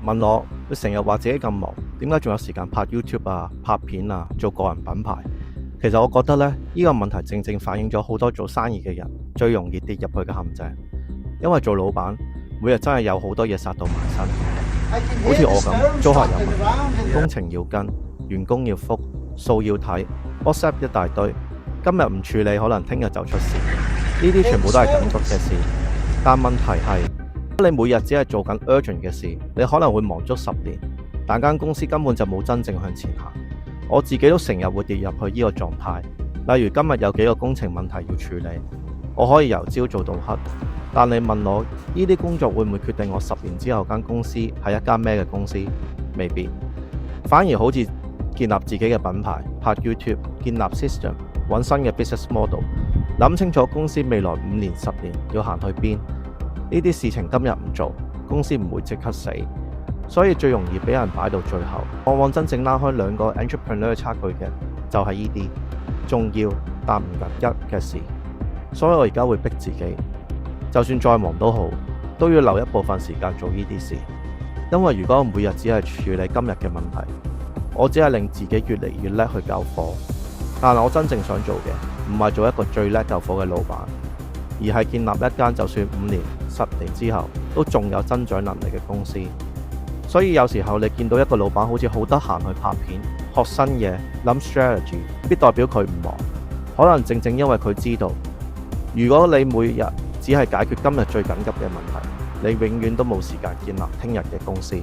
問我你成日話自己咁忙，點解仲有時間拍 YouTube 啊、拍片啊、做個人品牌？其實我覺得呢個問題正正反映咗好多做生意嘅人最容易跌入去嘅陷阱。因為做老闆，每日真係有好多嘢殺到埋身，好似我咁，租客有問題，工程要跟，員工要覆，數要睇，WhatsApp 一大堆，今日唔處理，可能聽日就出事。呢啲全部都係緊急嘅事，但問題係，你每日只係做緊 urgent 嘅事，你可能會忙足10年，但間公司根本就冇真正向前行。我自己都成日會跌入去呢個狀態，例如今日有幾個工程問題要處理，我可以由朝做到黑，但你問我呢啲工作會唔會決定我10年之後間公司係一間咩嘅公司？未必，反而好似建立自己嘅品牌、拍 YouTube、建立 system、揾新嘅 business model， 諗清楚公司未來5年、10年要行去邊。呢啲事情今日唔做，公司唔會即刻死。所以最容易俾人擺到最後，往往真正拉開兩個 entrepreneur 差距嘅就係呢啲重要但唔緊急嘅事。所以我而家會逼自己，就算再忙都好，都要留一部分時間做呢啲事。因為如果我每日只係處理今日嘅問題，我只係令自己越嚟越叻去救火。但係我真正想做嘅唔係做一個最叻救火嘅老闆，而係建立一間就算5年、10年之後都仲有增長能力嘅公司。所以有時候你見到一個老闆好似好得閒去拍片、學新嘢、諗 strategy， 必代表佢唔忙。可能正正因為佢知道，如果你每日只係解決今日最緊急嘅問題，你永遠都冇時間建立聽日嘅公司。